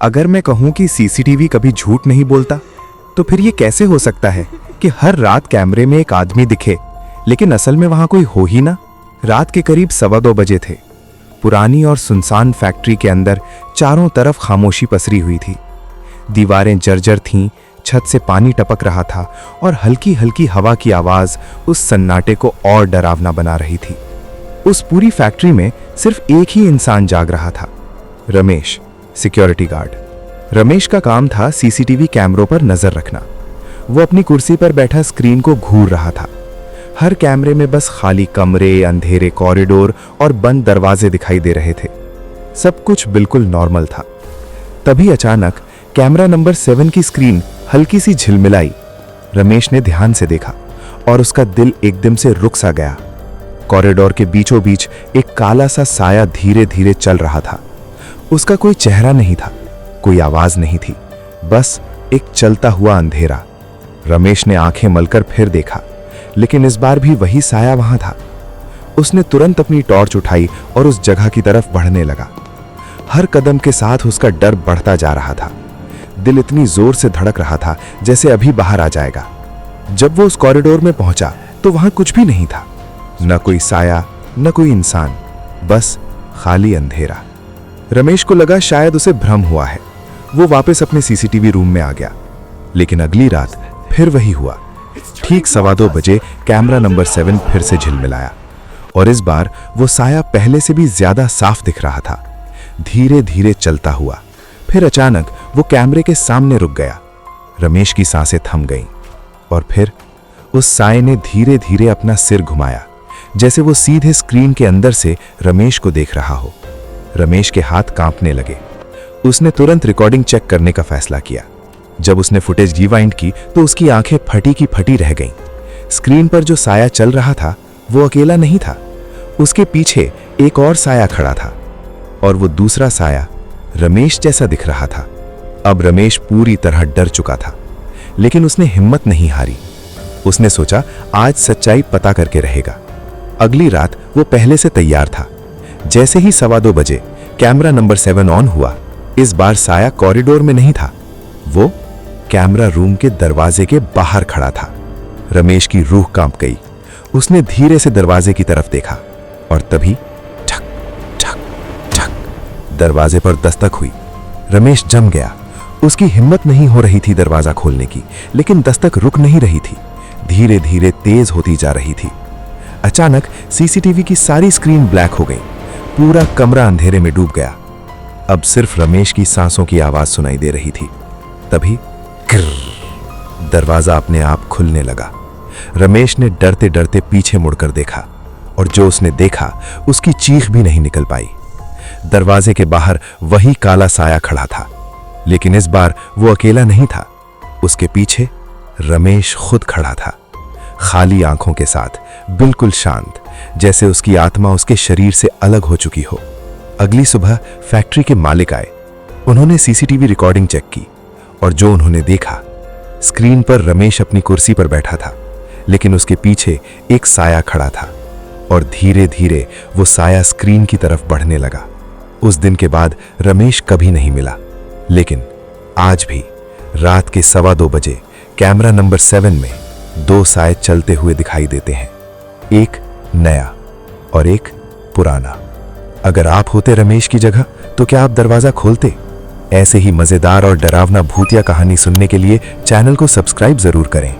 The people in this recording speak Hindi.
अगर मैं कहूं कि सीसीटीवी कभी झूठ नहीं बोलता, तो फिर ये कैसे हो सकता है कि हर रात कैमरे में एक आदमी दिखे, लेकिन असल में वहां कोई हो ही ना। रात के करीब 2:15 बजे थे। पुरानी और सुनसान फैक्ट्री के अंदर चारों तरफ खामोशी पसरी हुई थी। दीवारें जर्जर थीं, छत से पानी टपक रहा था और हल्की हल्की हवा की आवाज उस सन्नाटे को और डरावना बना रही थी। उस पूरी फैक्ट्री में सिर्फ एक ही इंसान जाग रहा था, रमेश, सिक्योरिटी गार्ड। रमेश का काम था सीसीटीवी कैमरों पर नजर रखना। वो अपनी कुर्सी पर बैठा स्क्रीन को घूर रहा था। हर कैमरे में बस खाली कमरे, अंधेरे कॉरिडोर और बंद दरवाजे दिखाई दे रहे थे। सब कुछ बिल्कुल नॉर्मल था। तभी अचानक कैमरा नंबर 7 की स्क्रीन हल्की सी झिलमिलाई। रमेश ने ध्यान से देखा और उसका दिल एकदम से रुक सा गया। कॉरिडोर के बीचों बीच एक काला सा साया धीरे धीरे चल रहा था। उसका कोई चेहरा नहीं था, कोई आवाज नहीं थी, बस एक चलता हुआ अंधेरा। रमेश ने आंखें मलकर फिर देखा, लेकिन इस बार भी वही साया वहां था। उसने तुरंत अपनी टॉर्च उठाई और उस जगह की तरफ बढ़ने लगा। हर कदम के साथ उसका डर बढ़ता जा रहा था। दिल इतनी जोर से धड़क रहा था जैसे अभी बाहर आ जाएगा। जब वो उस कॉरिडोर में पहुंचा तो वहां कुछ भी नहीं था, न कोई साया, न कोई इंसान, बस खाली अंधेरा। रमेश को लगा शायद उसे भ्रम हुआ है। वो वापस अपने सीसीटीवी रूम में आ गया। लेकिन अगली रात फिर वही हुआ। ठीक 2:15 बजे कैमरा नंबर 7 फिर से झिलमिलाया और इस बार वो साया पहले से भी ज्यादा साफ दिख रहा था, धीरे धीरे चलता हुआ। फिर अचानक वो कैमरे के सामने रुक गया। रमेश की सांसें थम गईं और फिर उस साये ने धीरे धीरे अपना सिर घुमाया, जैसे वो सीधे स्क्रीन के अंदर से रमेश को देख रहा हो। रमेश के हाथ कांपने लगे। उसने तुरंत रिकॉर्डिंग चेक करने का फैसला किया। जब उसने फुटेज रिवाइंड की तो उसकी आंखें फटी की फटी रह गईं। स्क्रीन पर जो साया चल रहा था वो अकेला नहीं था, उसके पीछे एक और साया खड़ा था और वो दूसरा साया रमेश जैसा दिख रहा था। अब रमेश पूरी तरह डर चुका था, लेकिन उसने हिम्मत नहीं हारी। उसने सोचा आज सच्चाई पता करके रहेगा। अगली रात वो पहले से तैयार था। जैसे ही 2:15 बजे कैमरा नंबर 7 ऑन हुआ, इस बार साया कॉरिडोर में नहीं था, वो कैमरा रूम के दरवाजे के बाहर खड़ा था। रमेश की रूह कांप गई। उसने धीरे से दरवाजे की तरफ देखा और तभी ठक ठक ठक दरवाजे पर दस्तक हुई। रमेश जम गया। उसकी हिम्मत नहीं हो रही थी दरवाजा खोलने की, लेकिन दस्तक रुक नहीं रही थी, धीरे धीरे तेज होती जा रही थी। अचानक सीसीटीवी की सारी स्क्रीन ब्लैक हो गई। पूरा कमरा अंधेरे में डूब गया। अब सिर्फ रमेश की सांसों की आवाज सुनाई दे रही थी। तभी किर्र, दरवाजा अपने आप खुलने लगा। रमेश ने डरते डरते पीछे मुड़कर देखा और जो उसने देखा उसकी चीख भी नहीं निकल पाई। दरवाजे के बाहर वही काला साया खड़ा था, लेकिन इस बार वो अकेला नहीं था। उसके पीछे रमेश खुद खड़ा था, खाली आंखों के साथ, बिल्कुल शांत, जैसे उसकी आत्मा उसके शरीर से अलग हो चुकी हो। अगली सुबह फैक्ट्री के मालिक आए। उन्होंने सीसीटीवी रिकॉर्डिंग चेक की और जो उन्होंने देखा, स्क्रीन पर रमेश अपनी कुर्सी पर बैठा था, लेकिन उसके पीछे एक साया खड़ा था और धीरे धीरे वो साया स्क्रीन की तरफ बढ़ने लगा। उस दिन के बाद रमेश कभी नहीं मिला, लेकिन आज भी रात के 2:15 बजे कैमरा नंबर 7 में 2 साए चलते हुए दिखाई देते हैं, एक नया और एक पुराना। अगर आप होते रमेश की जगह तो क्या आप दरवाजा खोलते? ऐसे ही मजेदार और डरावना भूतिया कहानी सुनने के लिए चैनल को सब्सक्राइब जरूर करें।